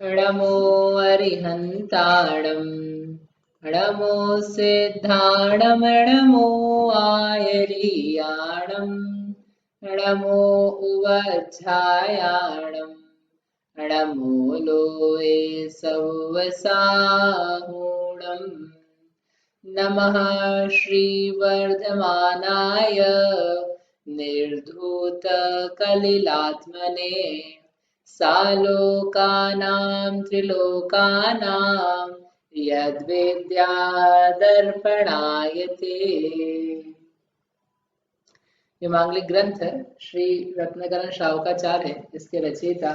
नमो अरिहन्ताणं नमो सिद्धाणं नमो आयर्याणं नमो उवध्यायाणं नमो लोये सौवसाहूणम् नमः श्रीवर्धमानाय निर्धूतकलिलात्मने सालोकानां त्रिलोकानां यद्विद्यादर्पणाय ते। ये मांगलिक ग्रंथ है, श्री रत्नकरण श्रावकाचार्य है। इसके रचयिता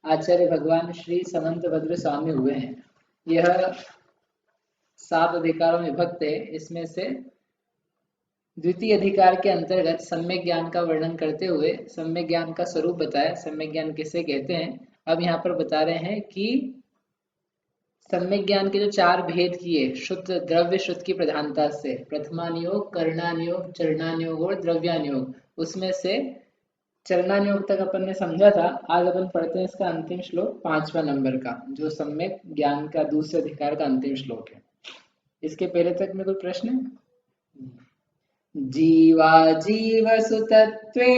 आचार्य भगवान श्री समंतभद्र स्वामी हुए हैं। यह 7 अधिकारों में विभक्त है। इसमें से द्वितीय अधिकार के अंतर्गत सम्यक ज्ञान का वर्णन करते हुए सम्यक ज्ञान का स्वरूप बताया, सम्यक ज्ञान किसे कहते हैं। अब यहाँ पर बता रहे हैं कि सम्यक ज्ञान के जो 4 भेद किए शुद्ध द्रव्य शुद्ध की प्रधानता से, प्रथमानियोग, करणानियोग, चरणानियोग और द्रव्यानियोग, उसमें से चरणानियोग तक अपन ने समझा था। आज अपन पढ़ते हैं इसका अंतिम श्लोक 5वां नंबर का, जो सम्यक ज्ञान का दूसरे अधिकार का अंतिम श्लोक है। इसके पहले तक में कोई प्रश्न है? जीवा जीव सुतत्वे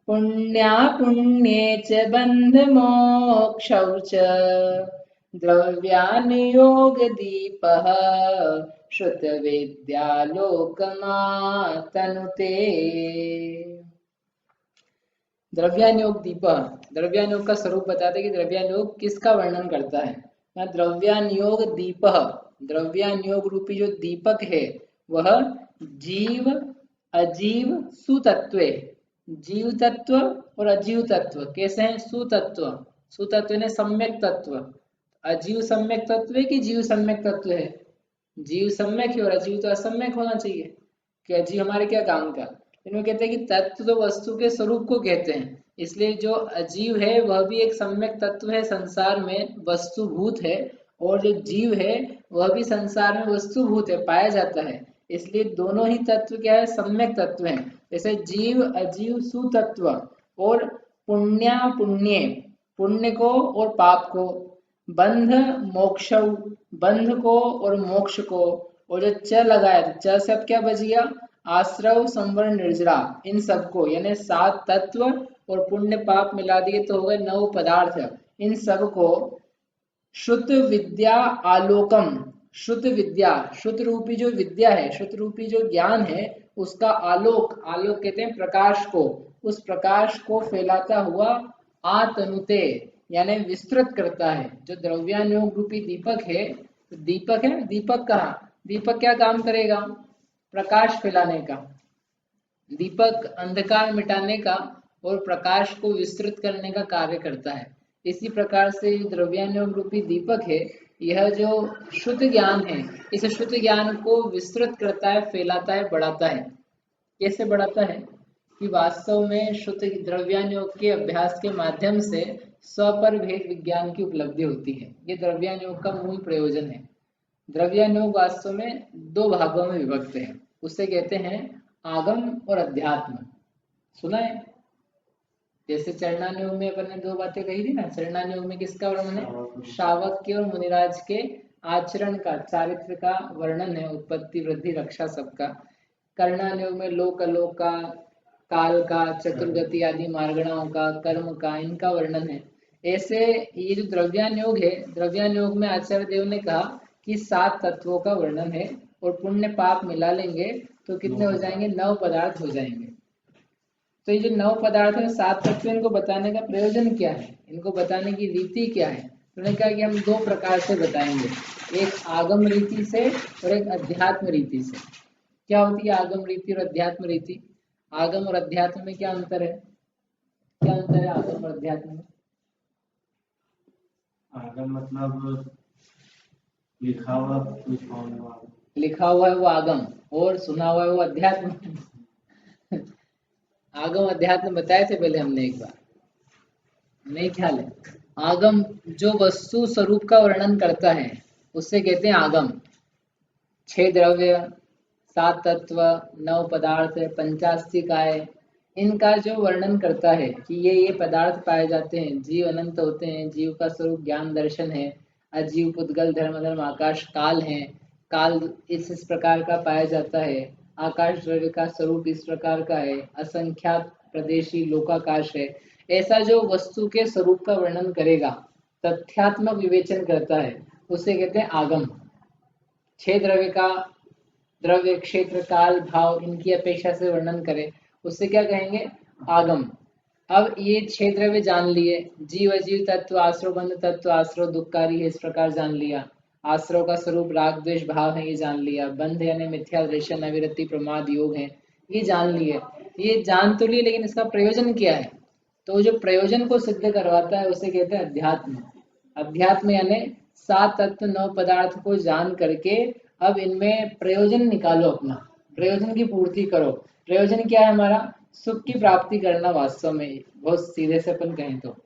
पुण्या पुण्ये च बंध मोक्षौ च द्रव्यानुयोग दीपः श्रुत विद्यालोकमातनुते। द्रव्यानुयोग दीपः, द्रव्यानुयोग का स्वरूप बताते कि द्रव्यानुयोग किसका वर्णन करता है। द्रव्यानुयोग दीपः, द्रव्यानुयोग रूपी जो दीपक है वह जीव अजीव सुतत्वे, जीव तत्व और अजीव तत्व कैसे हैं? सुतत्व, सुतत्व ने सम्यक तत्व। अजीव सम्यक तत्व है कि जीव सम्यक तत्व है? जीव सम्यक है और अजीव तो असम्यक होना चाहिए कि अजीव हमारे क्या काम का। इनमें कहते हैं कि तत्व तो वस्तु के स्वरूप को कहते हैं, इसलिए जो अजीव है वह भी एक सम्यक तत्व है, संसार में वस्तुभूत है, और जो जीव है वह भी संसार में वस्तुभूत है, पाया जाता है। इसलिए दोनों ही तत्व क्या है? सम्यक तत्व हैं। जैसे जीव अजीव सुतत्व और पुण्या पुण्य, पुण्य को और पाप को, बंध मोक्ष, बंध को और मोक्ष को, और जो च लगाया तो च से अब क्या बच गया? आश्रव संवरण निर्जरा, इन सबको यानी 7 तत्व और पुण्य पाप मिला दिए तो हो गए 9 पदार्थ। इन सब को शुद्ध विद्या आलोकम, शुद्ध विद्या, शुद्ध रूपी जो विद्या है, शुद्ध रूपी जो ज्ञान है, उसका आलोक, आलोक कहते हैं प्रकाश को, उस प्रकाश को फैलाता हुआ आतनुते यानी विस्तृत करता है। जो द्रव्यानुयोग रूपी दीपक है, दीपक है, दीपक कहाँ? दीपक क्या काम करेगा? प्रकाश फैलाने का। दीपक अंधकार मिटाने का और प्रकाश को विस्तृत करने का कार्य करता है। इसी प्रकार से द्रव्यानुयोग रूपी दीपक है, यह जो शुद्ध ज्ञान है, इस शुद्ध ज्ञान को विस्तृत करता है, फैलाता है, बढ़ाता है। कैसे बढ़ाता है? कि वास्तव में शुद्ध द्रव्यानुयोग के अभ्यास के माध्यम से स्वपर भेद विज्ञान की उपलब्धि होती है। ये द्रव्यानुयोग का मूल प्रयोजन है। द्रव्यानुयोग वास्तव में 2 भागों में विभक्त है, उसे कहते हैं आगम और अध्यात्म। सुना है? जैसे चरणानुयोग में अपन ने 2 बातें कही थी ना। चरणानुयोग में किसका वर्णन है? श्रावक के और मुनिराज के आचरण का, चारित्र का वर्णन है, उत्पत्ति वृद्धि रक्षा सबका। कर्णानुयोग में लोक अलोक का, काल का, चतुर्गति आदि मार्गणाओं का, कर्म का, इनका वर्णन है। ऐसे ये जो द्रव्यानुयोग है, द्रव्यानुयोग में आचार्य देव ने कहा कि 7 तत्वों का वर्णन है, और पुण्य पाप मिला लेंगे तो कितने हो जाएंगे? 9 पदार्थ हो जाएंगे। तो ये जो 9 पदार्थ है, 7 तत्व, इनको बताने का प्रयोजन क्या है, इनको बताने की रीति क्या है? उन्होंने कहा कि हम 2 प्रकार से बताएंगे, एक आगम रीति से और एक अध्यात्म रीति से। क्या होती है आगम रीति और अध्यात्म रीति? आगम और अध्यात्म में क्या अंतर है? क्या अंतर है आगम और अध्यात्म में? आगम मतलब लिखा हुआ, लिखा हुआ है वो आगम, और सुना हुआ है वो अध्यात्म। आगम अध्यात्म बताए थे पहले हमने एक बार, नहीं ख्याल है? आगम जो वस्तु स्वरूप का वर्णन करता है उससे कहते हैं आगम। 6 द्रव्य, 7 तत्व, 9 पदार्थ, 85 काय, इनका जो वर्णन करता है कि ये पदार्थ पाए जाते हैं, जीव अनंत होते हैं, जीव का स्वरूप ज्ञान दर्शन है, अजीव पुद्गल धर्म धर्म आकाश काल है, काल इस प्रकार का पाया जाता है, आकाश द्रव्य का स्वरूप इस प्रकार का है, असंख्यात प्रदेशी लोकाकाश है। ऐसा जो वस्तु के स्वरूप का वर्णन करेगा, तथ्यात्मक विवेचन करता है, उसे कहते हैं आगम। छह द्रव्य का द्रव्य क्षेत्र काल भाव इनकी अपेक्षा से वर्णन करे, उससे क्या कहेंगे? आगम। अब ये छह द्रव्य जान लिए, जीव अजीव तत्व आश्रव बंध तत्व आश्रव दुखकारी है इस प्रकार जान लिया, आश्रव का स्वरूप राग द्वेष भाव है ये जान लिया, बंध यानी मिथ्या दृश्य नविरति प्रमाद योग है ये जान लिए। ये जान तो लिए, लेकिन इसका प्रयोजन क्या है? तो जो प्रयोजन को सिद्ध करवाता है उसे कहते हैं अध्यात्म। अध्यात्म यानी 7 तत्व 9 पदार्थ को जान करके अब इनमें प्रयोजन निकालो, अपना प्रयोजन की पूर्ति करो। प्रयोजन क्या है हमारा? सुख की प्राप्ति करना। वास्तव में बहुत सीधे से अपन कहें तो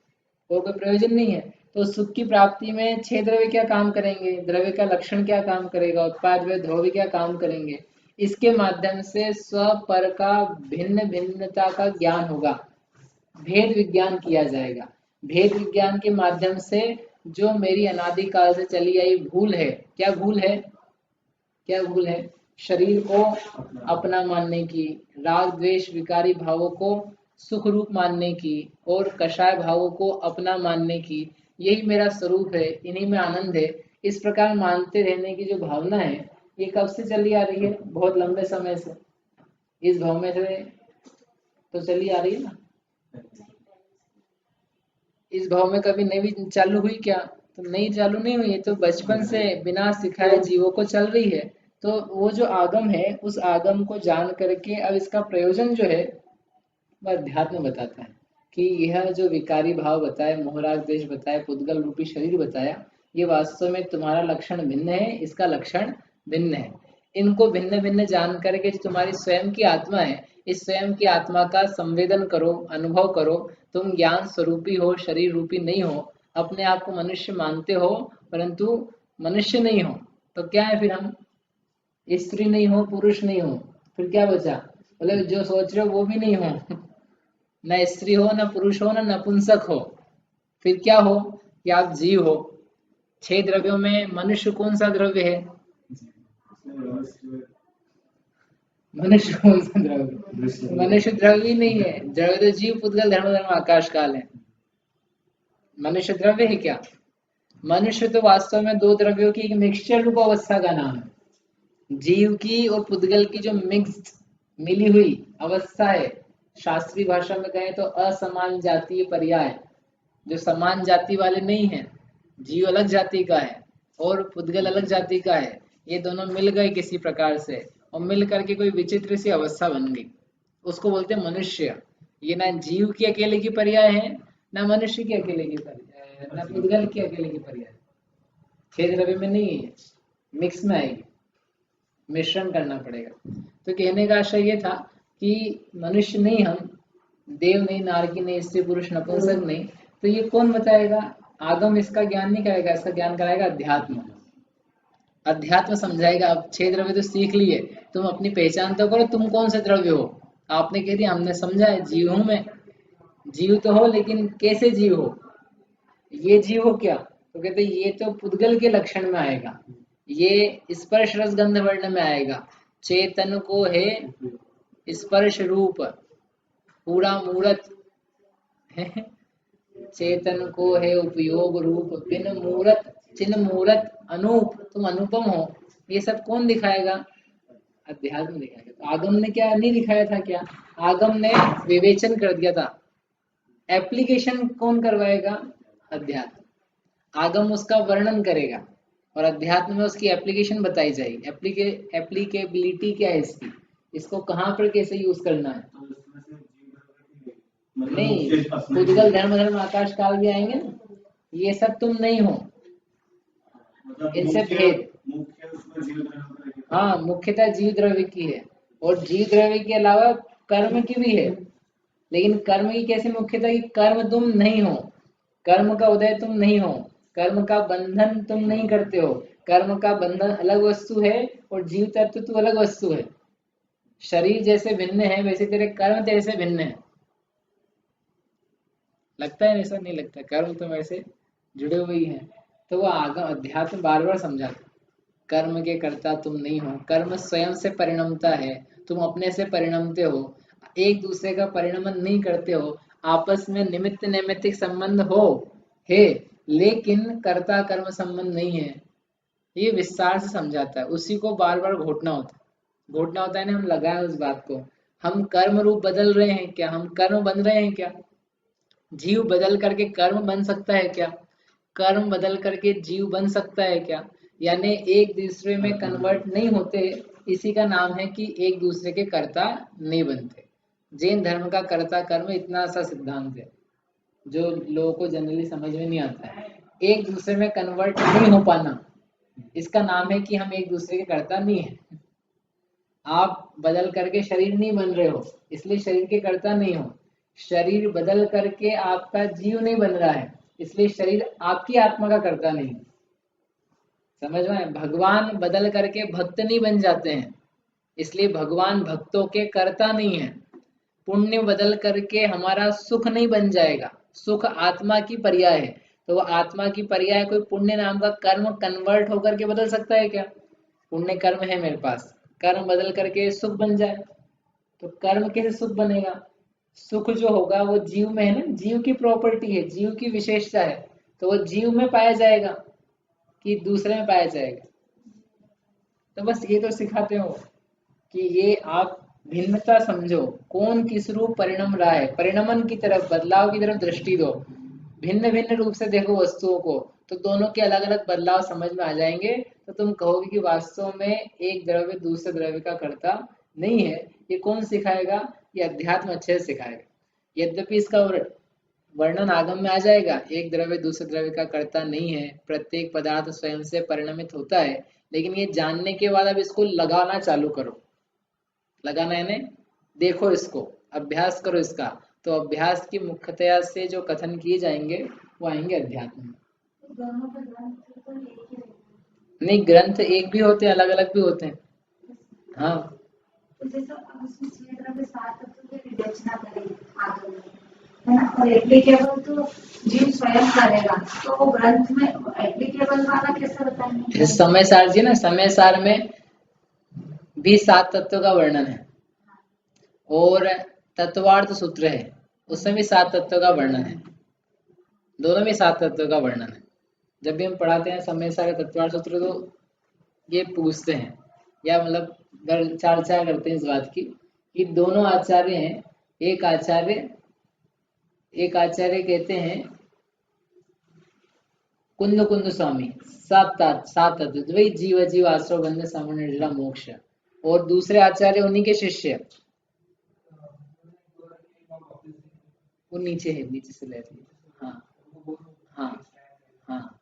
वो कोई प्रयोजन नहीं है। तो सुख की प्राप्ति में 6 द्रव्य क्या काम करेंगे? द्रव्य का लक्षण क्या काम करेगा? उत्पाद व ध्रुव क्या काम करेंगे? इसके माध्यम से स्व पर का भिन्न भिन्नता का ज्ञान होगा, भेद विज्ञान किया जाएगा। भेद विज्ञान के माध्यम से जो मेरी अनादिकाल से चली आई भूल है, क्या भूल है? क्या भूल है? शरीर को अपना मानने की, राग द्वेष विकारी भावों को सुख रूप मानने की और कषाय भावों को अपना मानने की, यही मेरा स्वरूप है, इन्हीं में आनंद है, इस प्रकार मानते रहने की जो भावना है, ये कब से चली आ रही है? बहुत लंबे समय से। इस भाव में से तो चली आ रही है ना। इस भाव में कभी नई चालू हुई क्या? तो नई चालू नहीं हुई, तो बचपन से बिना सिखाए जीवों को चल रही है। तो वो जो आगम है, उस आगम को जान करके अब इसका प्रयोजन जो है वह अध्यात्म बताता है कि यह जो विकारी भाव बताया, मोहराग देश बताया, पुद्गल रूपी शरीर बताया, ये वास्तव में तुम्हारा लक्षण भिन्न है, इसका लक्षण भिन्न है। इनको भिन्न भिन्न जान करके जो तुम्हारी स्वयं की आत्मा है, इस स्वयं की आत्मा का संवेदन करो, अनुभव करो। तुम ज्ञान स्वरूपी हो, शरीर रूपी नहीं हो। अपने आप को मनुष्य मानते हो परंतु मनुष्य नहीं हो। तो क्या है फिर? हम स्त्री नहीं हो, पुरुष नहीं हो, फिर क्या बचा? बोले जो सोच रहे हो वो भी नहीं हो, न स्त्री हो, न पुरुष हो, न नपुंसक हो, फिर क्या हो? कि आप जीव हो। 6 द्रव्यों में मनुष्य कौन सा द्रव्य है? मनुष्य कौन सा द्रव्य? मनुष्य द्रव्य ही नहीं है। द्रव्य तो जीव पुद्गल धर्म धर्म आकाश काल है। मनुष्य द्रव्य है क्या? मनुष्य तो वास्तव में 2 द्रव्यों की एक मिक्सचर रूप अवस्था का नाम है। जीव की और पुद्गल की जो मिक्स्ड मिली हुई अवस्था है, शास्त्रीय भाषा में कहें तो असमान जातीय पर्याय, जो समान जाति वाले नहीं है। जीव अलग जाति का है और पुद्गल अलग जाति का है, ये दोनों मिल गए किसी प्रकार से और मिल करके कोई विचित्र सी अवस्था बन गई, उसको बोलते हैं मनुष्य। ये ना जीव की अकेले की पर्याय है, ना मनुष्य की अकेले की पर्याय, ना पुद्गल की अकेले की पर्याय। 6 द्रव्य में नहीं है, मिक्स में आएगी, मिश्रण करना पड़ेगा। तो कहने का आशय ये था कि मनुष्य नहीं हम, देव नहीं, नारकी नहीं, स्त्री पुरुष नपुंसक नहीं। तो ये कौन बताएगा? आगम इसका ज्ञान नहीं कराएगा, इसका ज्ञान कराएगा अध्यात्म। अध्यात्म समझाएगा। अब 6 द्रव्य तो सीख लिए, तुम अपनी पहचान तो करो, तुम कौन से द्रव्य हो? आपने कह दिया, हमने समझा है जीव हूं मैं। जीव तो हो, लेकिन कैसे जीव हो? ये जीव हो क्या? तो कहते ये तो पुद्गल के लक्षण में आएगा, ये स्पर्श रस गंध वर्ण में आएगा। चेतन को है स्पर्श रूप पूरा मूर्त है, चेतन को है उपयोग रूप बिन मूर्त चिन्ह मूर्त अनूप, तुम अनुपम हो। ये सब कौन दिखाएगा? अध्यात्म दिखाएगा। तो आगम ने क्या नहीं दिखाया था? क्या आगम ने विवेचन कर दिया था। एप्लीकेशन कौन करवाएगा? अध्यात्म। आगम उसका वर्णन करेगा और अध्यात्म में उसकी एप्लीकेशन बताई जाएगी। एप्लीकेबिलिटी क्या है इसकी, इसको कहाँ पर कैसे यूज करना है। नहीं, पुद्गल धर्म धर्म आकाश काल भी आएंगे ना, ये सब तुम नहीं हो, इनसे भेद। हाँ, मुख्यतः जीव द्रव्य की है और जीव द्रव्य के अलावा कर्म की भी है। लेकिन कर्म की कैसे मुख्यतः? कि कर्म तुम नहीं हो, कर्म का उदय तुम नहीं हो, कर्म का बंधन तुम नहीं करते हो। कर्म का बंधन अलग वस्तु है और जीव तत्व तो अलग वस्तु है। शरीर जैसे भिन्न है वैसे तेरे कर्म तेरे से भिन्न है। लगता है ऐसा? नहीं लगता, कर्म तो वैसे जुड़े हुए ही हैं। तो वो आगम अध्यात्म बार बार समझाता, कर्म के कर्ता तुम नहीं हो, कर्म स्वयं से परिणमता है, तुम अपने से परिणमते हो, एक दूसरे का परिणमन नहीं करते हो, आपस में निमित्त नैमित्तिक संबंध है, लेकिन कर्ता कर्म संबंध नहीं है। ये विस्तार से समझाता है, उसी को बार बार घोटना होता है ना, हम लगाए उस बात को। हम कर्म रूप बदल रहे हैं क्या? हम कर्म बन रहे हैं क्या? जीव बदल करके कर्म बन सकता है क्या? कर्म बदल करके जीव बन सकता है क्या? यानी एक दूसरे में कन्वर्ट नहीं होते, इसी का नाम है कि एक दूसरे के कर्ता नहीं बनते। जैन धर्म का कर्ता कर्म इतना सा सिद्धांत है जो लोगों को जनरली समझ में नहीं आता है। एक दूसरे में कन्वर्ट नहीं हो पाना, इसका नाम है कि हम एक दूसरे के कर्ता नहीं है। आप बदल करके शरीर नहीं बन रहे हो, इसलिए शरीर के कर्ता नहीं हो। शरीर बदल करके आपका जीव नहीं बन रहा है, इसलिए शरीर आपकी आत्मा का कर्ता नहीं है। समझ में? भगवान बदल करके भक्त नहीं बन जाते हैं, इसलिए भगवान भक्तों के कर्ता नहीं है। पुण्य बदल करके हमारा सुख नहीं बन जाएगा, सुख आत्मा की पर्याय है। तो वो आत्मा की पर्याय कोई पुण्य नाम का कर्म कन्वर्ट होकर के बदल सकता है क्या? पुण्य कर्म है मेरे पास, कर्म बदल करके सुख बन जाए, तो कर्म कैसे सुख बनेगा? सुख जो होगा वो जीव में है ना, जीव की प्रॉपर्टी है, जीव की विशेषता है, तो वो जीव में पाया जाएगा कि दूसरे में पाया जाएगा? तो बस ये तो सिखाते हो कि ये आप भिन्नता समझो, कौन किस रूप परिणम रहा है, परिणमन की तरफ, बदलाव की तरफ दृष्टि दो, भिन्न भिन्न रूप से देखो वस्तुओं को, तो दोनों के अलग अलग बदलाव समझ में आ जाएंगे। तो तुम कहोगे कि वास्तव में एक द्रव्य दूसरे द्रव्य का कर्ता नहीं है। ये कौन सिखाएगा? ये अध्यात्म अच्छे से सिखाएगा। यद्यपि इसका वर्णन आगम में आ जाएगा, एक द्रव्य दूसरे द्रव्य का कर्ता नहीं है, प्रत्येक पदार्थ स्वयं से परिणमित होता है, लेकिन ये जानने के बाद अब इसको लगाना चालू करो। लगाना यानी देखो इसको, अभ्यास करो इसका, तो अभ्यास की मुख्यतया से जो कथन किए जाएंगे वो आएंगे अध्यात्म में। नहीं, ग्रंथ एक भी होते हैं, अलग अलग भी होते हैं। हाँ, तो जैसे अब उसमें क्षेत्र के साथ तो विवेचना करेंगे आगे में, है ना, और एप्लीकेबल तो जीव स्वयं करेगा, तो वो ग्रंथ में एप्लीकेबल वाला कैसे बताएंगे? समय सार जी ना, समय सार में भी 7 तत्वों का वर्णन है, और तत्वार्थ सूत्र है, उसमें भी 7 तत्वों का वर्णन है, दोनों में 7 तत्वों का वर्णन है। जब भी हम पढ़ाते हैं समय सार तत्वार्थ सूत्र तो ये पूछते हैं, या मतलब चर्चा करते हैं इस बात की कि दोनों आचार्य हैं, एक आचार्य कहते हैं कुंद स्वामी 7 तत्व, वही जीव जीव आश्रव बंध सामन निर्जरा मोक्ष, और दूसरे आचार्य उन्हीं के शिष्य, वो नीचे है, नीचे से ले रही है। हाँ हाँ हाँ,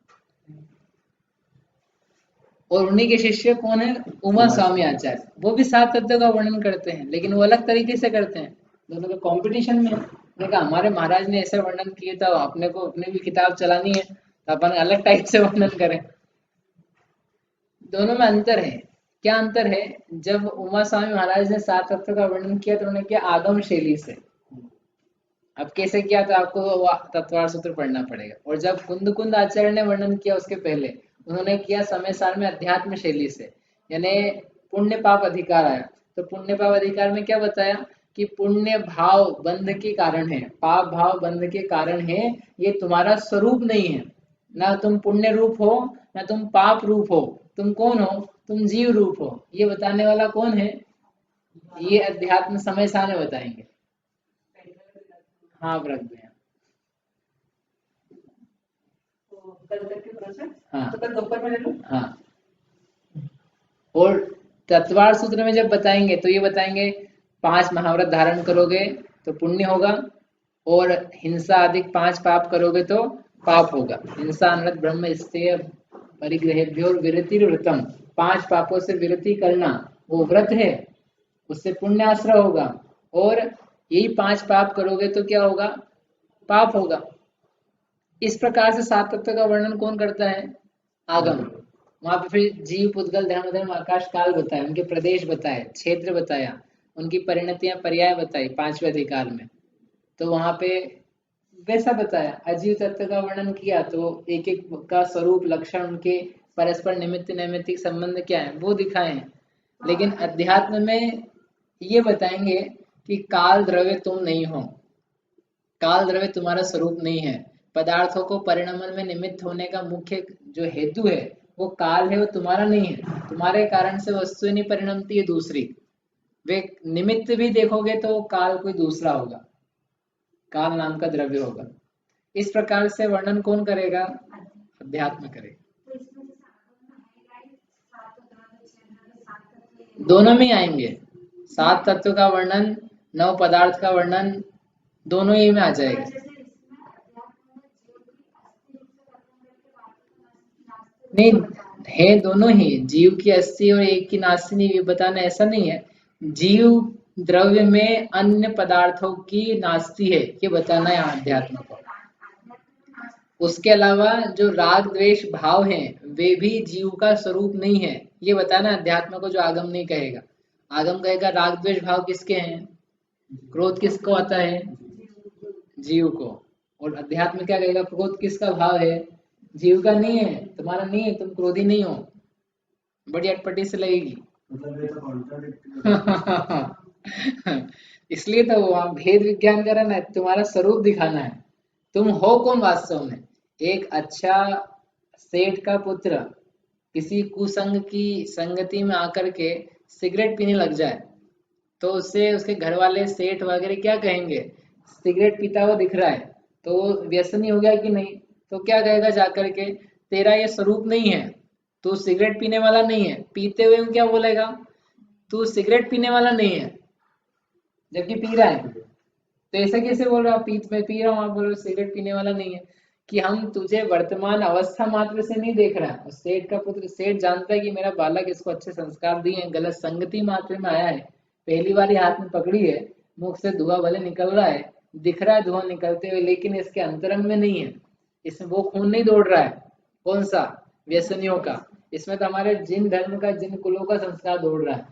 और उन्हीं के शिष्य कौन है? उमा स्वामी आचार्य, वो भी 7 तत्व का वर्णन करते हैं, लेकिन वो अलग तरीके से करते हैं, दोनों के कंपटीशन में। उन्होंने कहा हमारे महाराज ने ऐसे वर्णन किए, तो अपने को अपनी भी किताब चलानी है, तो अपन अलग टाइप से वर्णन करें। दोनों में अंतर है। क्या अंतर है? जब उमा स्वामी महाराज ने 7 तत्व का वर्णन किया तो उन्होंने किया आगम शैली से। अब कैसे किया? तो आपको तत्वार्थ सूत्र पढ़ना पड़ेगा। और जब कुंद आचार्य ने वर्णन किया उसके पहले उन्होंने किया समय सार में अध्यात्म शैली से, यानी पुण्य पाप अधिकार आया। तो पुण्य पाप अधिकार में क्या बताया कि पुण्य भाव बंध के कारण है, पाप भाव बंध के कारण है, ये तुम्हारा स्वरूप नहीं है, ना तुम पुण्य रूप हो ना तुम पाप रूप हो, तुम कौन हो? तुम जीव रूप हो। ये बताने वाला कौन है? ये अध्यात्म समय सार में बताएंगे। हाँ, रख दें। हाँ तो कल दोपहर में ले लो। हाँ, और तत्वार्थ सूत्र में जब बताएंगे तो ये बताएंगे 5 महाव्रत धारण करोगे तो पुण्य होगा, और हिंसा अधिक 5 पाप करोगे तो पाप होगा। हिंसा अनृत ब्रह्म स्तेय परिग्रहेभ्यो विरति व्रतम, 5 पापों से विरति करना वो व्रत है, उससे पुण्य आश्रय होगा, और यही 5 पाप करोगे तो क्या होगा? पाप होगा। इस प्रकार से 7 तत्व का वर्णन कौन करता है? आगम। वहां पे फिर जीव पुद्गल धर्म धर्म आकाश काल बताया, उनके प्रदेश बताए, क्षेत्र बताया, उनकी परिणतियां पर्याय बताई 5वें अधिकार में, तो वहां पे वैसा बताया। अजीव तत्व का वर्णन किया तो एक एक का स्वरूप, लक्षण, उनके परस्पर निमित्त नैमित्तिक संबंध क्या है वो दिखाए हैं। लेकिन अध्यात्म में ये बताएंगे कि काल द्रव्य तुम नहीं हो, काल द्रव्य तुम्हारा स्वरूप नहीं है। पदार्थों को परिणमन में निमित्त होने का मुख्य जो हेतु है वो काल है, वो तुम्हारा नहीं है। तुम्हारे कारण से वस्तु नहीं परिणमती है दूसरी, वे निमित्त भी देखोगे तो वो काल कोई दूसरा होगा, काल नाम का द्रव्य होगा। इस प्रकार से वर्णन कौन करेगा? अध्यात्म करेगा। तो इसमें जैसे आगम में आएगा ही सात द्रव्य, छह द्रव्य, सात तत्व, दोनों में आएंगे, 7 तत्व का वर्णन, 9 पदार्थ का वर्णन, दोनों ही में आ जाएगा। जैसे इसमें अध्यात्म में जीव की अस्थि रूप से खत्म करके बाकी को नास्तिक नहीं रूप से बताया है, दोनों ही, जीव की अस्थि और एक की नास्ति नहीं बताना ऐसा नहीं है। जीव द्रव्य में अन्य पदार्थों की नास्ति है ये बताना है अध्यात्म को। उसके अलावा जो राग द्वेष भाव हैं वे भी जीव का स्वरूप नहीं है ये बताना अध्यात्म को, जो आगम नहीं कहेगा। आगम कहेगा राग द्वेष भाव किसके हैं, क्रोध किसको आता है, जीव को। और अध्यात्म क्या कहेगा, क्रोध किसका भाव है, जीव का नहीं है, तुम्हारा नहीं है, तुम क्रोधी नहीं हो। बड़ी अटपटी से लगेगी। मतलब ये तो कॉन्ट्राडिक्ट इसलिए तो वहाँ भेद विज्ञान करा ना, तुम्हारा स्वरूप दिखाना है, तुम हो कौन वास्तव में। एक अच्छा सेठ का पुत्र किसी कुसंग की संगति में आकर के सिगरेट पीने लग जाए तो उससे उसके घर वाले सेठ वगैरह क्या कहेंगे, सिगरेट पीता हुआ दिख रहा है तो वो व्यसनी हो गया कि नहीं, तो क्या कहेगा जाकर के, तेरा ये स्वरूप नहीं है, तू सिगरेट पीने वाला नहीं है। पीते हुए क्या बोलेगा, तू सिगरेट पीने वाला नहीं है, जबकि पी रहा है। तो ऐसा कैसे बोल रहा, मैं पी रहा हूँ, आप बोल रहे हो सिगरेट पीने वाला नहीं है। कि हम तुझे वर्तमान अवस्था मात्र से नहीं देख रहा है। सेठ का पुत्र, सेठ जानता है कि मेरा बालक इसको अच्छे संस्कार दिए हैं, गलत संगति मात्र में आया है, पहली बार हाथ में पकड़ी है, मुख से धुआं भले निकल रहा है, दिख रहा है धुआं निकलते हुए, लेकिन इसके अंतरंग में नहीं है, इसमें वो खून नहीं दौड़ रहा है, कौन सा, व्यसनियों का। इसमें तो हमारे जिन धर्म का, जिन कुलों का संस्कार दौड़ रहा है।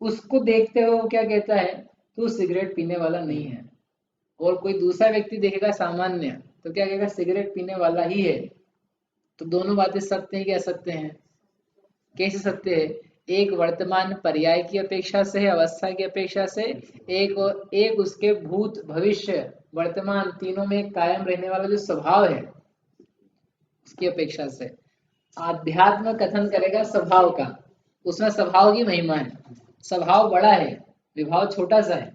उसको देखते हुए वो क्या कहता है, तू सिगरेट पीने वाला नहीं है। और कोई दूसरा व्यक्ति देखेगा सामान्य तो क्या कहेगा, सिगरेट पीने वाला ही है। तो दोनों बातें सत्य हैं कि असत्य हैं, कैसे सत्य है, एक वर्तमान पर्याय की अपेक्षा से है, अवस्था की अपेक्षा से, एक उसके भूत भविष्य वर्तमान तीनों में कायम रहने वाला जो स्वभाव है उसकी अपेक्षा से। आध्यात्म कथन करेगा स्वभाव का, उसमें स्वभाव की महिमा है। स्वभाव बड़ा है, विभाव छोटा सा है।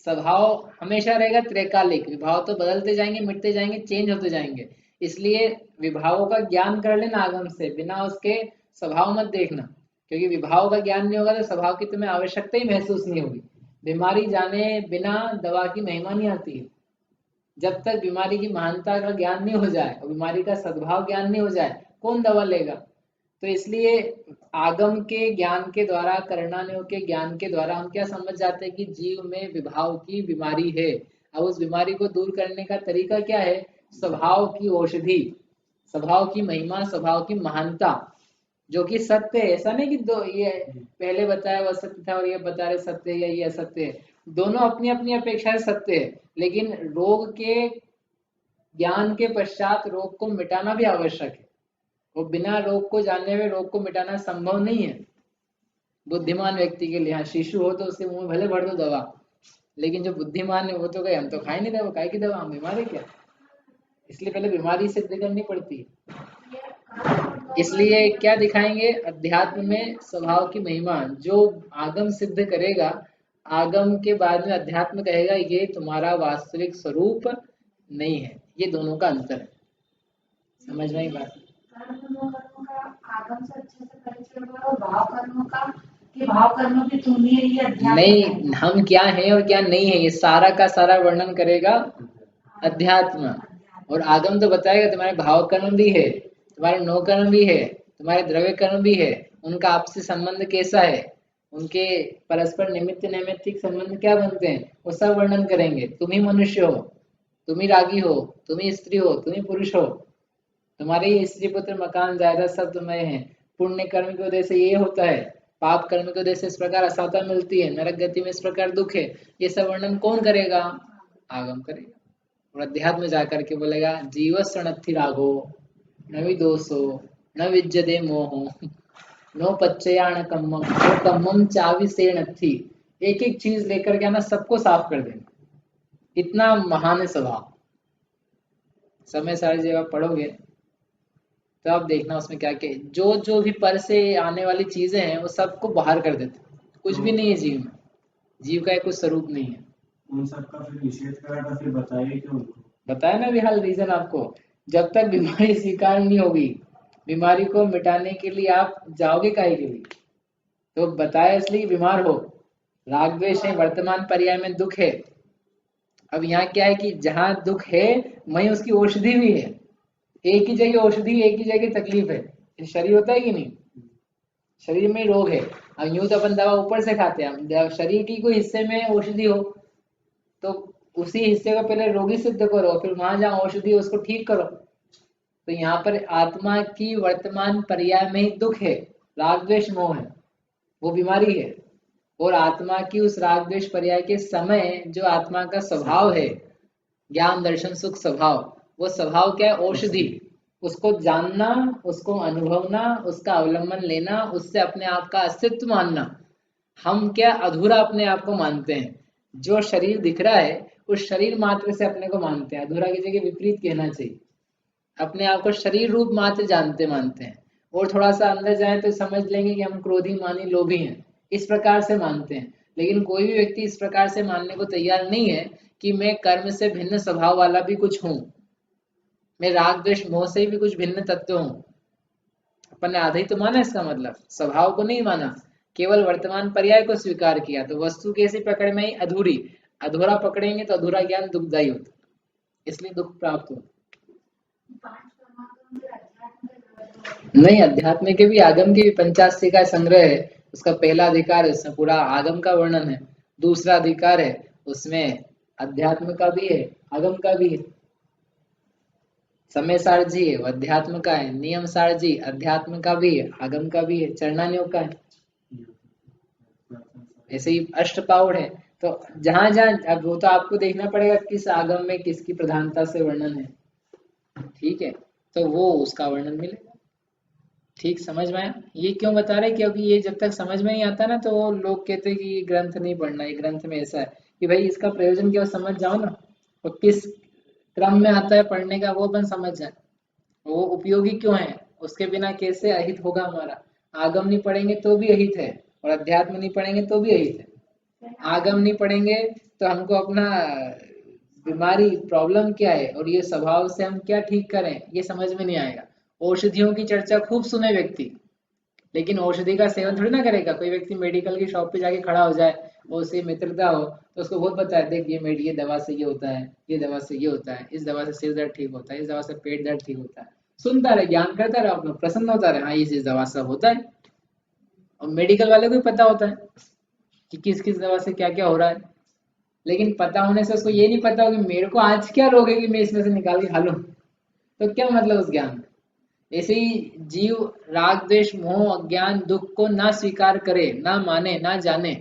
स्वभाव हमेशा रहेगा त्रैकालिक, विभाव तो बदलते जाएंगे, मिटते जाएंगे, चेंज होते जाएंगे। इसलिए विभावों का ज्ञान कर लेना आगम से, बिना उसके स्वभाव मत देखना, क्योंकि विभाव का ज्ञान नहीं होगा तो स्वभाव की तुम्हें आवश्यकता ही महसूस नहीं होगी। बीमारी जाने बिना दवा की महिमा नहीं आती है। जब तक बीमारी की महानता का ज्ञान नहीं हो जाए और बीमारी का सद्भाव ज्ञान नहीं हो जाए, कौन दवा लेगा। तो इसलिए आगम के ज्ञान के द्वारा, करणानुयोग के ज्ञान के द्वारा हम क्या समझ जाते हैं कि जीव में विभाव की बीमारी है। अब उस बीमारी को दूर करने का तरीका क्या है, स्वभाव की औषधि, स्वभाव की महिमा, स्वभाव की महानता, जो कि सत्य है। ऐसा नहीं कि दो ये पहले बताया वह सत्य था और ये बता रहे सत्य है या ये असत्य है, दोनों अपनी अपनी अपेक्षा से सत्य है। लेकिन रोग के ज्ञान के पश्चात रोग को मिटाना भी आवश्यक है, और बिना रोग को जानने हुए रोग को मिटाना संभव नहीं है बुद्धिमान व्यक्ति के लिए। हाँ, शिशु हो तो उसके मुंह में भले भर दो दवा, लेकिन जो बुद्धिमान है वो तो कहे हम तो खाए नहीं दवा, काय की दवा, हम बीमार है क्या। इसलिए पहले बीमारी सिद्ध करनी पड़ती है। इसलिए क्या दिखाएंगे, अध्यात्म में स्वभाव की महिमा जो आगम सिद्ध करेगा, आगम के बाद में अध्यात्म कहेगा ये तुम्हारा वास्तविक स्वरूप नहीं है। ये दोनों का अंतर है, समझ में आई बात। कर्मों का आगम से अच्छे से परिचय हुआ, और भाव कर्मों का कि भाव कर्म भी तुम ही है, ये अध्यात्म नहीं, है। हम क्या है और क्या नहीं है, ये सारा का सारा वर्णन करेगा अध्यात्म। और आगम तो बताएगा तुम्हारे भाव कर्म भी है, तुम्हारे नो कर्म भी है, तुम्हारे द्रव्य कर्म भी है, उनका आपसी संबंध कैसा है, उनके परस्पर निमित्त नैमित्तिक संबंध क्या बनते हैं, वो सब वर्णन करेंगे। तुम ही मनुष्य हो, तुम ही रागी हो, तुम ही स्त्री हो, तुम ही पुरुष हो, तुम्हारे ही स्त्री पुत्र मकान जायदाद सब तुम्हें है, पुण्य कर्म की वजह से ये होता है, पाप कर्म के उद्देश्य से इस प्रकार असफलता मिलती है, नरक गति में इस प्रकार दुख है, ये सब वर्णन कौन करेगा? आगम करेगा। और अध्यात्म जाकर के बोलेगा जीवस्वनत्थि राघो न विदोषो न विज्जते मोहो नो पच्चयाण कम्मम नो कम्मम चावि से नत्थि। एक एक चीज लेकर के आना, सबको साफ कर देना, इतना महान है स्वभाव। समय सारी जगह पढ़ोगे तो आप देखना उसमें क्या क्या जो जो भी पर से आने वाली चीजें हैं वो सबको बाहर कर देते, कुछ भी नहीं है जीव में, जीव का एक कुछ स्वरूप नहीं है। उन सबका फिर निषेध करा था, फिर बताइए क्यों उनको? बताया ना विहाल रीजन आपको, जब तक बीमारी स्वीकार नहीं होगी, बीमारी को मिटाने के लिए आप जाओगे काहे के लिए? तो बताया इसलिए बीमार हो, राग द्वेष है, वर्तमान पर्याय में दुख है। अब यहाँ क्या है कि जहां दुख है वहीं उसकी औषधि भी है, एक ही जगह औषधि, एक ही जगह तकलीफ है। शरीर होता है कि नहीं, शरीर में रोग है। अब यूं तो अपन दवा ऊपर से खाते हैं, हम शरीर की कोई हिस्से में औषधि हो तो उसी हिस्से को पहले रोगी सिद्ध करो, फिर वहां जहाँ औषधि है उसको ठीक करो। तो यहाँ पर आत्मा की वर्तमान पर्याय में ही दुख है, राग द्वेष मोह है, वो बीमारी है। और आत्मा की उस राग द्वेष पर्याय के समय जो आत्मा का स्वभाव है, ज्ञान दर्शन सुख स्वभाव, वो स्वभाव क्या है? औषधि। उसको जानना, उसको अनुभवना, उसका अवलंबन लेना, उससे अपने आप का अस्तित्व मानना। हम क्या अधूरा अपने आप को मानते हैं, जो शरीर दिख रहा है उस शरीर मात्र से अपने को मानते हैं, अधूरा की जगह विपरीत कहना चाहिए। अपने आप को शरीर रूप मात्र जानते मानते हैं, और थोड़ा सा अंदर जाए तो समझ लेंगे कि हम क्रोधी मानी लोभी हैं, इस प्रकार से मानते हैं। लेकिन कोई भी व्यक्ति इस प्रकार से मानने को तैयार नहीं है कि मैं कर्म से भिन्न स्वभाव वाला भी कुछ हूँ, मैं राग द्वेष मोह से भी कुछ भिन्न तत्व हूँ। अपन ने आधा ही तो माना, इसका मतलब स्वभाव को नहीं माना, केवल वर्तमान पर्याय को स्वीकार किया। तो वस्तु कैसी पकड़ में ही? अधूरी। अधूरा पकड़ेंगे तो अधूरा ज्ञान दुखदायी होता, इसलिए दुख प्राप्त होता। नहीं, अध्यात्म के भी आगम के भी 85 का संग्रह है, उसका पहला अधिकार है, उसमें पूरा आगम का वर्णन है। दूसरा अधिकार है, उसमें अध्यात्म का भी है, आगम का भी है। समय सारजी है, वो अध्यात्म का है। नियम सारजी अध्यात्म का भी है, आगम का भी है, चरणान्योग का है। ऐसे ही अष्टपाउड है। तो जहां जहां, अब वो तो आपको देखना पड़ेगा किस आगम में किसकी प्रधानता से वर्णन है, ठीक है, तो वो उसका वर्णन मिलेगा। ठीक समझ में आया? ये क्यों बता रहे, क्योंकि ये जब तक समझ में नहीं आता ना तो वो लोग कहते हैं कि ये ग्रंथ नहीं पढ़ना, ये ग्रंथ में ऐसा है कि भाई इसका प्रयोजन क्या, समझ जाओ ना, और किस क्रम में आता है पढ़ने का वो अपन समझ जाए, वो उपयोगी क्यों है, उसके बिना कैसे अहित होगा हमारा। आगम नहीं पढ़ेंगे तो भी अहित है, और अध्यात्म नहीं पढ़ेंगे तो भी अहित है। आगम नहीं पढ़ेंगे तो हमको अपना बीमारी प्रॉब्लम क्या है और ये स्वभाव से हम क्या ठीक करें ये समझ में नहीं आएगा। औषधियों की चर्चा खूब सुने व्यक्ति, लेकिन औषधि का सेवन थोड़ी ना करेगा। कोई व्यक्ति मेडिकल की शॉप पे जाके खड़ा हो जाए और उससे मित्रता हो तो उसको बहुत पता है, देख ये दवा से ये होता है, ये दवा से ये होता है, इस दवा से सिर दर्द ठीक होता है, इस दवा से पेट दर्द ठीक होता है। सुनता रहे, ज्ञान करता रहे, अपना प्रसन्न होता रहे, हाँ इस दवा से होता है। और मेडिकल वाले को भी पता होता है कि किस किस दवा से क्या क्या हो रहा है, लेकिन पता होने से उसको ये नहीं पता हो कि मेरे को आज क्या रोग है कि मैं इसमें से निकाल के खा लूं, तो क्या मतलब उस ज्ञान का। ऐसे ही जीव राग द्वेष मोह अज्ञान दुख को ना स्वीकार करे, ना माने, ना जाने,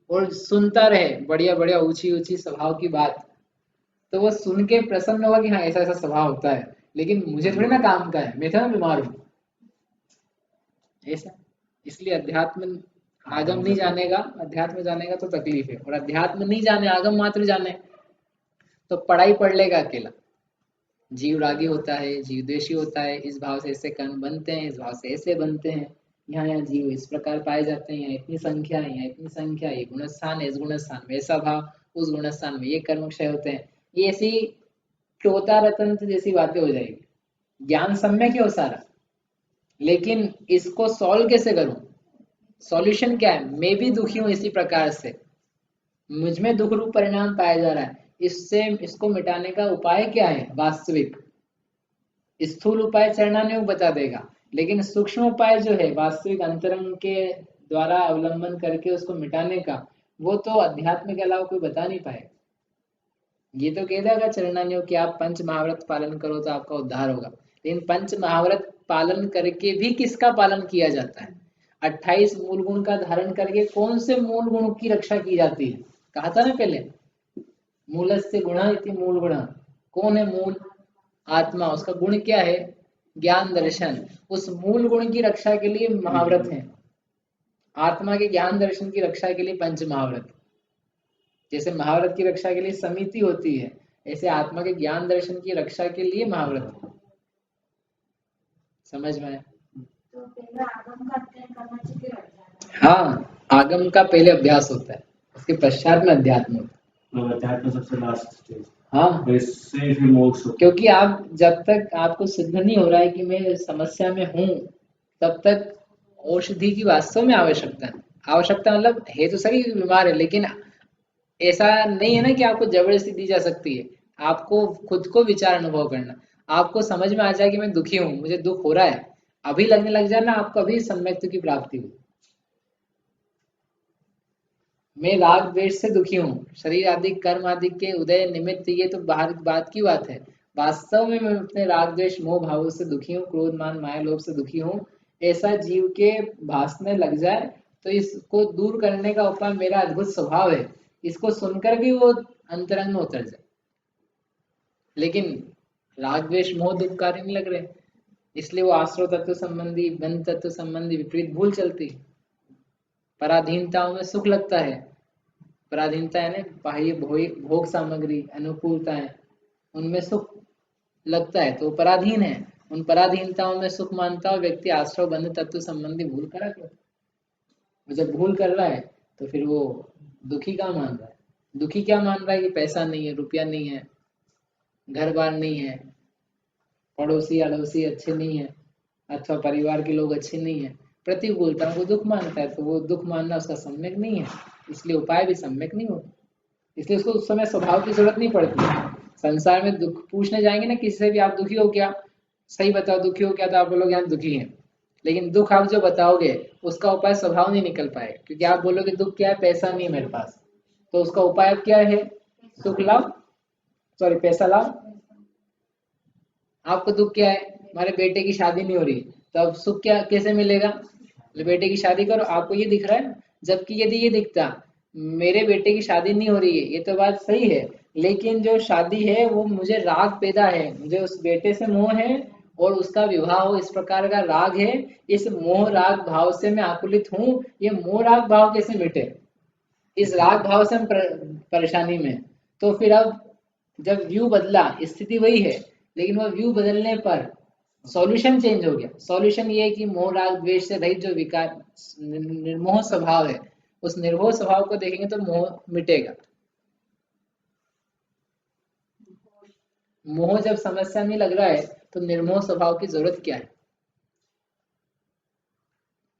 और सुनता रहे बढ़िया बढ़िया ऊंची ऊंची स्वभाव की बात, तो वो सुन के प्रसन्न होगा कि हाँ ऐसा ऐसा स्वभाव होता है, लेकिन मुझे थोड़ी ना काम का है, मैं तो ना बीमार हूँ ऐसा। इसलिए अध्यात्म आगम नहीं जानेगा, अध्यात्म जानेगा तो तकलीफ है, और अध्यात्म नहीं जाने आगम मात्र जाने तो पढ़ाई पढ़ लेगा अकेला। जीव रागी होता है, जीव द्वेषी होता है, इस भाव से ऐसे कर्म बनते हैं, इस भाव से ऐसे बनते हैं, यहाँ यहाँ जीव इस प्रकार पाए जाते हैं, यहाँ इतनी संख्या है, यहाँ इतनी संख्या, ये गुणस्थान है, इस गुणस्थान में ऐसा भाव, उस गुणस्थान में ये कर्म क्षय होते हैं। ये ऐसी टोता रतंत्र जैसी बातें हो जाएगी, ज्ञान सम्यक है वो सारा, लेकिन इसको सॉल्व कैसे करूं, सॉल्यूशन क्या है, मैं भी दुखी हूं इसी प्रकार से, मुझ में दुख रूप परिणाम पाया जा रहा है, इससे इसको मिटाने का उपाय क्या है वास्तविक। स्थूल उपाय चरणान्योग बता देगा, लेकिन सूक्ष्म उपाय जो है वास्तविक अंतरंग के द्वारा अवलंबन करके उसको मिटाने का, वो तो अध्यात्म के अलावा कोई बता नहीं पाएगा। ये तो कह देगा चरणान्योग कि आप पंच महाव्रत पालन करो तो आपका उद्धार होगा, लेकिन पंच महाव्रत पालन करके भी किसका पालन किया जाता है, 28 मूल गुण का धारण करके कौन से मूल गुण की रक्षा की जाती है? कहा था ना पहले, मूलस्य गुणः इति मूल गुण। कौन है मूल? आत्मा। उसका गुण क्या है? ज्ञान दर्शन। उस मूल गुण की रक्षा के लिए महाव्रत है। आत्मा के ज्ञान दर्शन की रक्षा के लिए पंच महाव्रत। जैसे महाव्रत की रक्षा के लिए समिति होती है, ऐसे आत्मा के ज्ञान दर्शन की रक्षा के लिए महाव्रत। समझ में आया? तो पहले आगम का अध्ययन करना चाहिए अध्यात्म। हाँ, आगम का पहले अभ्यास होता है, उसके पश्चात में अध्यात्म होता है। मतलब अध्यात्म सबसे लास्ट स्टेज, हाँ, तो इससे फिर मोक्ष होता है। क्योंकि आप जब तक आपको सिद्ध नहीं हो रहा है कि मैं समस्या में हूँ, तब तक औषधि की वास्तव में आवश्यकता है। आवश्यकता मतलब है तो सही कि बीमार है, लेकिन ऐसा नहीं है ना कि आपको जबरदस्ती दी जा सकती है। आपको खुद को विचार अनुभव करना, आपको समझ में आ जाए कि मैं दुखी हूँ, मुझे दुख हो रहा है, अभी लगने लग जाए ना, आपको अभी सम्यक्त्व की प्राप्ति हुई। मैं राग द्वेष से दुखी हूँ, शरीर आदि कर्म आदि के उदय निमित्त, ये तो बाहर बात की बात है। वास्तव में मैं अपने राग द्वेष मोह भावों से दुखी हूँ, क्रोध मान माया लोभ से दुखी हूँ, ऐसा जीव के भासने लग जाए तो इसको दूर करने का उपाय मेरा अद्भुत स्वभाव है, इसको सुनकर भी वो अंतरंग में उतर जाए। लेकिन राग द्वेष मोह दुखकारी नहीं लग रहे, इसलिए वो आश्रव तत्व संबंधी बंध तत्व संबंधी विपरीत भूल चलती। पराधीनताओं में सुख लगता है, पराधीनता है ना, बाह्य भोग सामग्री अनुकूलताएं, उनमें सुख लगता है तो पराधीन है। उन पराधीनताओं में सुख मानता हुआ व्यक्ति आश्रव बंध तत्व संबंधी भूल करा कर, जब भूल कर रहा है तो फिर वो दुखी क्या मान रहा है? दुखी क्या मान रहा है कि पैसा नहीं है, रुपया नहीं है, घर बार नहीं है, पड़ोसी अड़ोसी अच्छे नहीं है, अथवा परिवार के लोग अच्छे नहीं है, प्रतिकूलता को दुख मानता है। तो वो दुख मानना उसका सम्यक नहीं है, इसलिए उपाय भी सम्यक नहीं होता। इसलिए उसको उस समय स्वभाव की जरूरत नहीं पड़ती। संसार में दुख पूछने जाएंगे ना किसी से भी, आप दुखी हो क्या, सही बताओ दुखी हो क्या, तो आप बोलोगे हम दुखी हैं। लेकिन दुख आप जो बताओगे उसका उपाय स्वभाव नहीं निकल पाएगा, क्योंकि आप बोलोगे दुख क्या है, पैसा नहीं है मेरे पास, तो उसका उपाय अब क्या है, सुख लाओ, सॉरी पैसा लाओ। आपको दुख क्या है, हमारे बेटे की शादी नहीं हो रही, तो अब सुख क्या कैसे मिलेगा, बेटे की शादी करो, आपको ये दिख रहा है। जबकि यदि ये दिखता मेरे बेटे की शादी नहीं हो रही है, ये तो बात सही है, लेकिन जो शादी है वो मुझे राग पैदा है, मुझे उस बेटे से मोह है और उसका विवाह हो इस प्रकार का राग है, इस मोह राग भाव से मैं आकुलित हूँ, ये मोह राग भाव कैसे मिटे, इस राग भाव से हम परेशानी में। तो फिर अब जब व्यू बदला, स्थिति वही है, लेकिन वो व्यू बदलने पर सॉल्यूशन चेंज हो गया। सॉल्यूशन ये है कि मोह राग द्वेष से रहित जो विकार निर्मोह स्वभाव है, उस निर्मोह स्वभाव को देखेंगे तो मोह मिटेगा। मोह जब समस्या नहीं लग रहा है तो निर्मोह स्वभाव की जरूरत क्या है?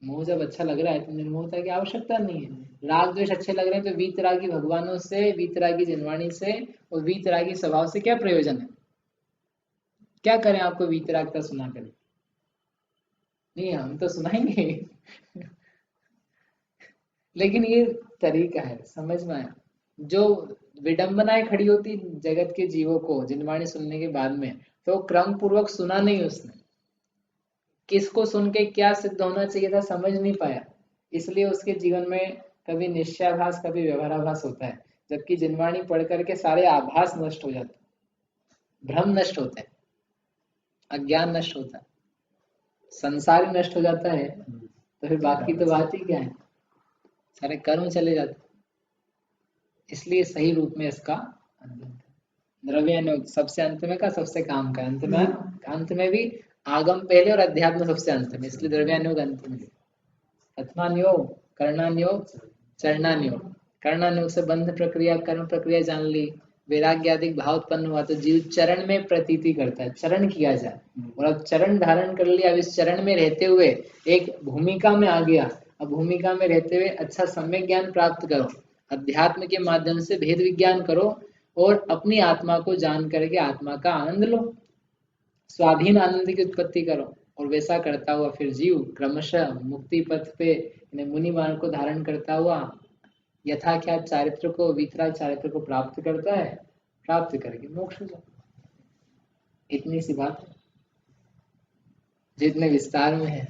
मोह जब अच्छा लग रहा है तो निर्मोहता की आवश्यकता नहीं है। राग द्वेष अच्छे लग रहे हैं तो वीतरागी भगवानों से, वीतरागी जिनवाणी से और वीतरागी स्वभाव से क्या प्रयोजन है? क्या करें आपको वीतरागता सुना कर? नहीं, हम तो सुनाएंगे लेकिन ये तरीका है, समझ में आया? जो विडंबनाएं खड़ी होती जगत के जीवों को जिनवाणी सुनने के बाद में, तो क्रम पूर्वक सुना नहीं उसने, किसको सुन के क्या सिद्ध होना चाहिए था समझ नहीं पाया, इसलिए उसके जीवन में कभी निश्चयाभास कभी व्यवहाराभास होता है। जबकि जिनवाणी पढ़ करके सारे आभास नष्ट हो जाते, भ्रम नष्ट होते हैं, अज्ञान नष्ट होता है, संसार ही नष्ट हो जाता है, तो फिर बाकी तो बात ही क्या है, सारे कर्म चले जाते। इसलिए सही रूप में इसका द्रव्यानुग सबसे अंत में का, सबसे काम का अंत में भी आगम पहले और अध्यात्म सबसे अंत में, इसलिए द्रव्यानुग अंत में। प्रथमानुयोग, कर्णानुयोग, चरणानुयोग। कर्णानुयोग से बंध प्रक्रिया कर्म प्रक्रिया जान ली, वैराग्य आदि भाव उत्पन्न हुआ तो जीव चरण में प्रतीति करता है, चरण किया जाए, और अब चरण धारण कर लिया, अब इस चरण में रहते हुए एक भूमिका में आ गया, अब भूमिका में रहते हुए अच्छा सम्यक ज्ञान प्राप्त करो, अध्यात्म के माध्यम से भेद विज्ञान करो और अपनी आत्मा को जान करके आत्मा का आनंद लो, स्वाधीन आनंद की उत्पत्ति करो। और वैसा करता हुआ फिर जीव क्रमशः मुक्ति पथ पे मुनि मार्ग को धारण करता हुआ यथाख्यात चारित्र को, वितराग चारित्र को प्राप्त करता है, प्राप्त करके मोक्ष हो जाता। इतनी सी बात जितने विस्तार में है।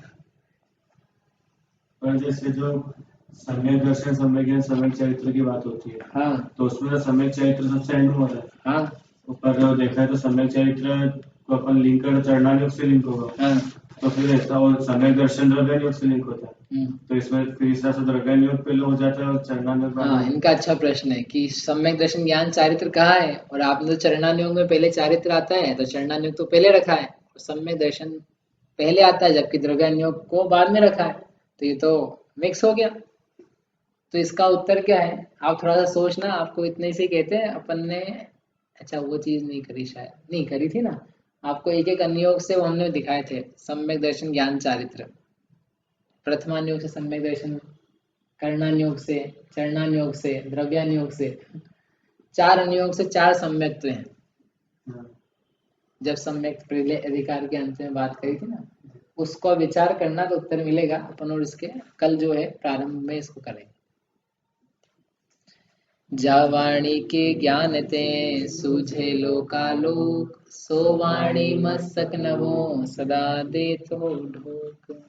पर जैसे जो सम्यक दर्शन, सम्यक ज्ञान, सम्यक चरित्र की बात होती है, हाँ तो उसमें तो सम्यक चरित्र सबसे एंड में होता है। हाँ ऊपर जो देखा है तो सम्यक चरित्र को अपन लिंक कर चरणानुयोग से लिंक होगा, हाँ तो फिर ऐसा और सम्यक दर्शन द्रव्यानुयोग से लिंक होता है, हम्म। तो इसमें फिर इस तरह से द्रव्यानुयोग पहले हो जाता है और चरणानुयोग बाद हाँ में। इनका अच्छा प्रश्न है कि सम्यक दर्शन ज्ञान चारित्र कहाँ है, और आपने तो चरणानुयोग में पहले चारित्र आता है, तो चरणानुयोग तो पहले रखा है और सम्यक दर्शन पहले आता है, जबकि द्रव्यानुयोग को बाद में रखा है, तो ये तो मिक्स हो गया। तो इसका उत्तर क्या है, आप थोड़ा सा सोचना, आपको इतने से कहते हैं अपन ने, अच्छा वो चीज नहीं करी, शायद नहीं करी थी ना, आपको एक एक अनुयोग से वो हमने दिखाए थे, सम्यक दर्शन ज्ञान चारित्र, प्रथमानुयोग से सम्यक दर्शन, कर्णानुयोग से, चरणानुयोग से, द्रव्यानुयोग से, 4 अनुयोग से 4 सम्यक्त्व हैं। हाँ। जब सम्यक पहले अधिकार के अंत में बात करी थी ना, उसको विचार करना तो उत्तर मिलेगा अपन, और इसके कल जो है प्रारंभ में इसको करेंगे। जावाणी के ज्ञान ते सूझे लोकालोक, सो वाणी मस्तक नवो सदा दे तो ढोक।